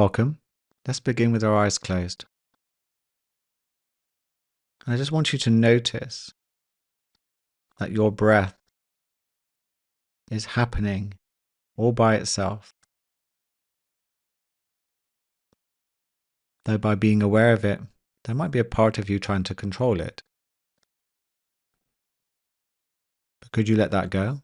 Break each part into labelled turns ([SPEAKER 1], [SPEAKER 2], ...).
[SPEAKER 1] welcome. Let's begin with our eyes closed. And I just want you to notice that your breath is happening all by itself. Though by being aware of it, there might be a part of you trying to control it. But could you let that go?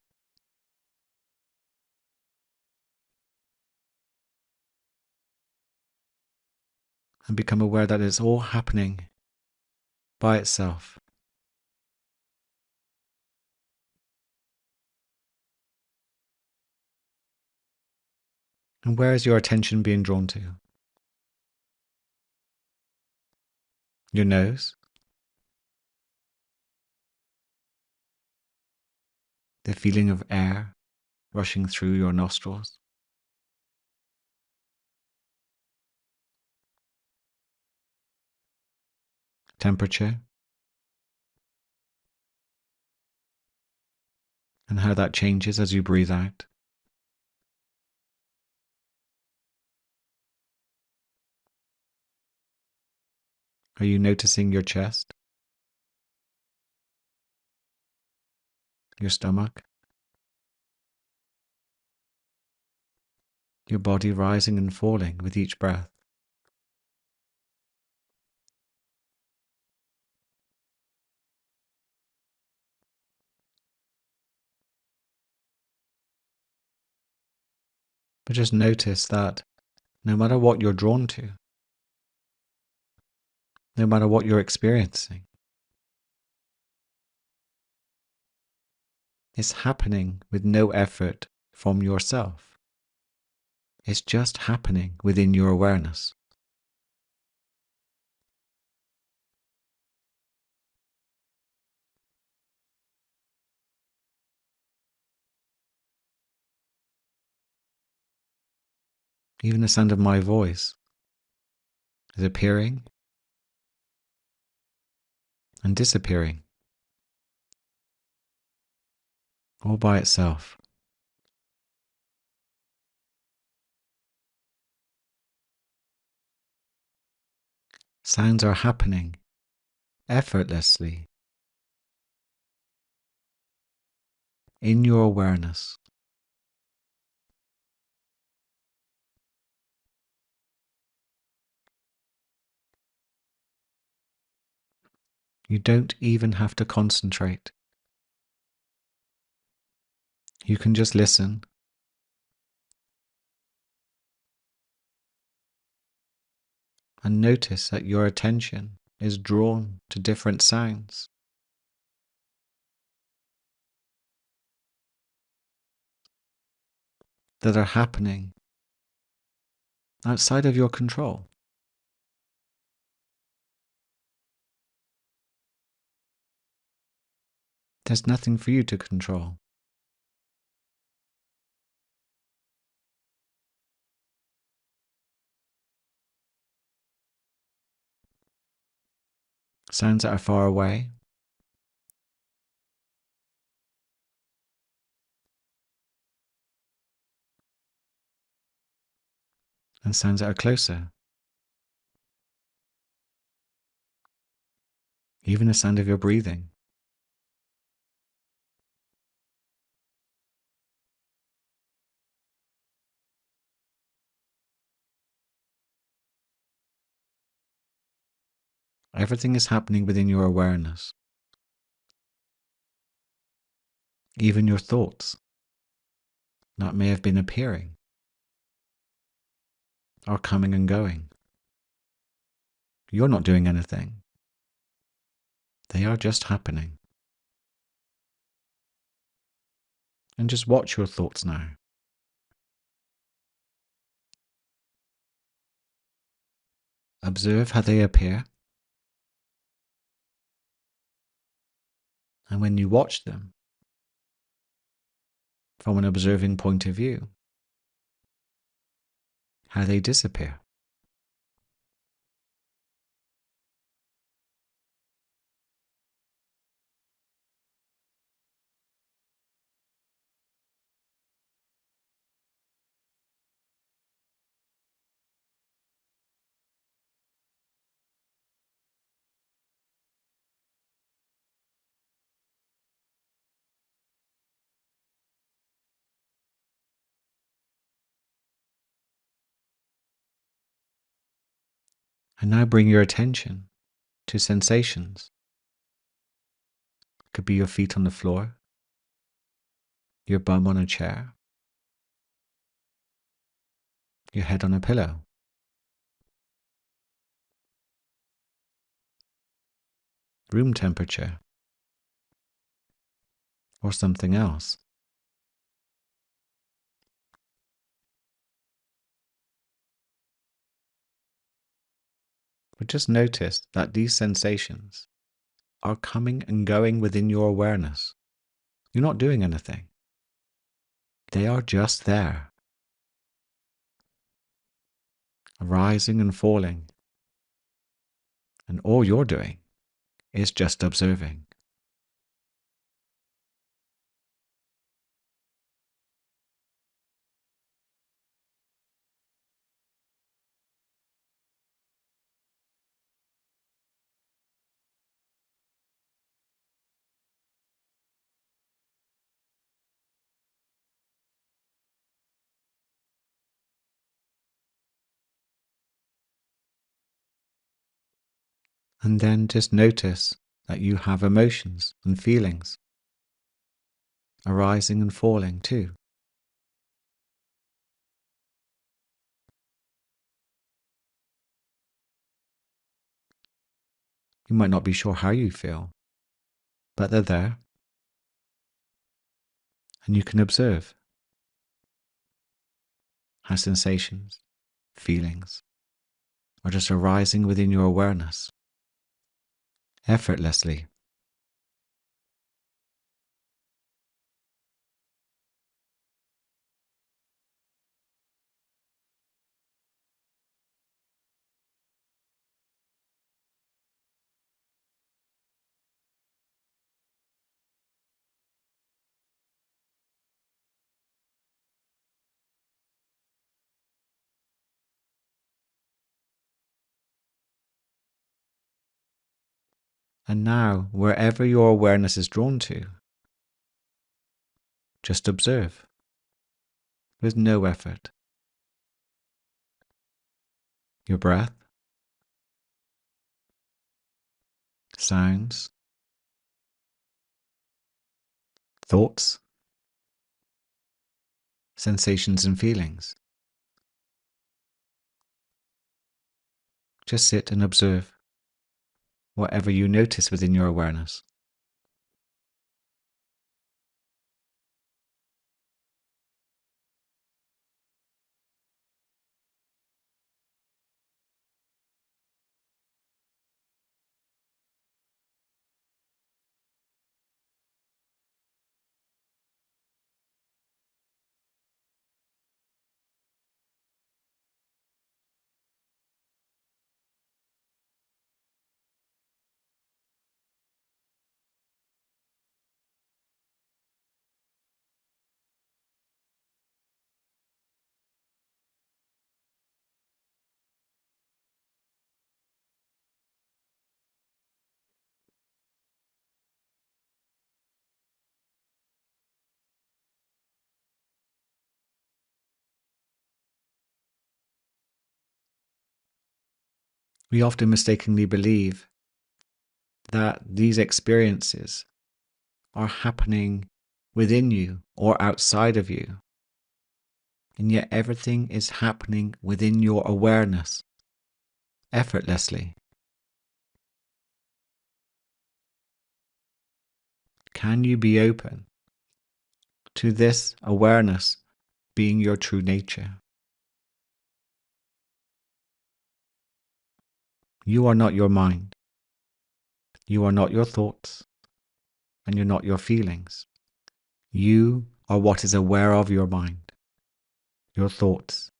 [SPEAKER 1] And become aware that it's all happening by itself. And where is your attention being drawn to? Your nose? The feeling of air rushing through your nostrils? Temperature? And how that changes as you breathe out? Are you noticing your chest? Your stomach? Your body rising and falling with each breath? But just notice that no matter what you're drawn to, no matter what you're experiencing, it's happening with no effort from yourself. It's just happening within your awareness. Even the sound of my voice is appearing and disappearing all by itself. Sounds are happening effortlessly in your awareness. You don't even have to concentrate. You can just listen and notice that your attention is drawn to different sounds. That are happening outside of your control. There's nothing for you to control. Sounds that are far away, and sounds that are closer. Even the sound of your breathing. Everything is happening within your awareness. Even your thoughts that may have been appearing are coming and going. You're not doing anything. They are just happening. And just watch your thoughts now. Observe how they appear. And when you watch them from an observing point of view, how they disappear. And now bring your attention to sensations. It could be your feet on the floor, your bum on a chair, your head on a pillow. Room temperature, or something else. But just notice that these sensations are coming and going within your awareness. You're not doing anything. They are just there, arising and falling. And all you're doing is just observing. And then just notice that you have emotions and feelings arising and falling too. You might not be sure how you feel, but they're there, and you can observe how sensations, feelings are just arising within your awareness, effortlessly. And now, wherever your awareness is drawn to, just observe with no effort. Your breath, sounds, thoughts, sensations and feelings. Just sit and observe whatever you notice within your awareness. We often mistakenly believe that these experiences are happening within you or outside of you. And yet everything is happening within your awareness, effortlessly. Can you be open to this awareness being your true nature? You are not your mind. You are not your thoughts. And you're not your feelings. You are what is aware of your mind, your thoughts,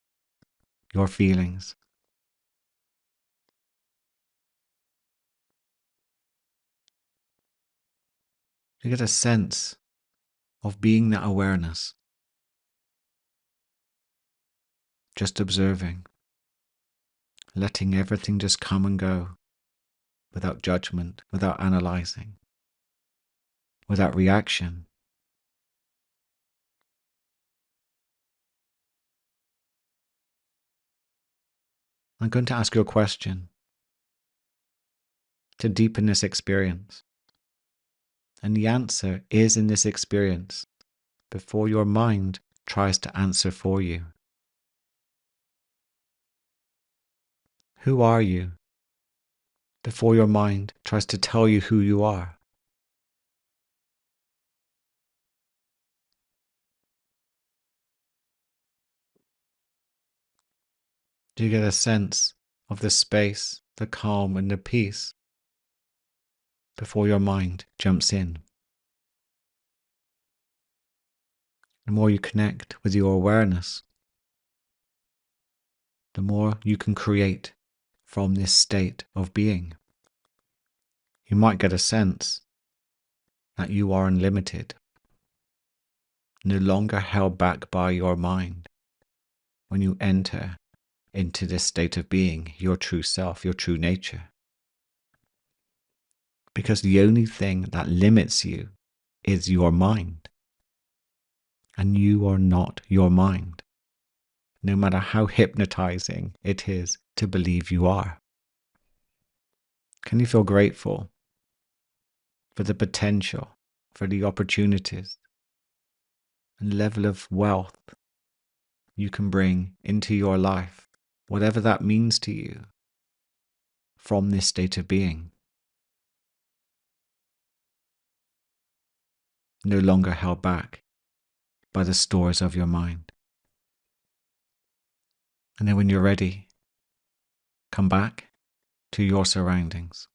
[SPEAKER 1] your feelings. You get a sense of being that awareness, just observing, letting everything just come and go without judgment, without analyzing, without reaction. I'm going to ask you a question. to deepen this experience? And the answer is in this experience before your mind tries to answer for you. Who are you before your mind tries to tell you who you are? Do you get a sense of the space, the calm, and the peace before your mind jumps in? The more you connect with your awareness, the more you can create from this state of being. You might get a sense that you are unlimited, no longer held back by your mind when you enter into this state of being, your true self, your true nature. Because the only thing that limits you is your mind. And you are not your mind, no matter how hypnotizing it is to believe you are. Can you feel grateful for the potential, for the opportunities, and level of wealth you can bring into your life, whatever that means to you, from this state of being? No longer held back by the stores of your mind. And then when you're ready, come back to your surroundings.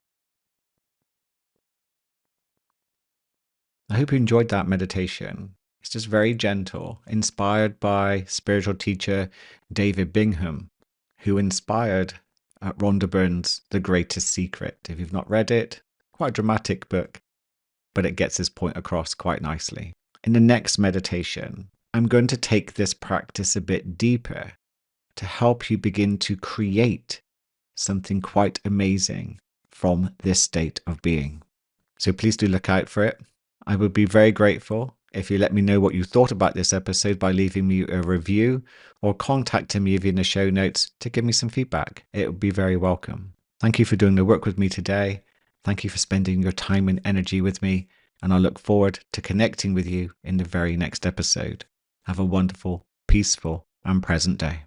[SPEAKER 1] I hope you enjoyed that meditation. It's just very gentle, inspired by spiritual teacher David Bingham, who inspired Rhonda Byrne's The Greatest Secret. If you've not read it, quite a dramatic book, but it gets his point across quite nicely. In the next meditation, I'm going to take this practice a bit deeper to help you begin to create something quite amazing from this state of being. So please do look out for it. I would be very grateful if you let me know what you thought about this episode by leaving me a review or contacting me via the show notes to give me some feedback. It would be very welcome. Thank you for doing the work with me today. Thank you for spending your time and energy with me, and I look forward to connecting with you in the very next episode. Have a wonderful, peaceful, and present day.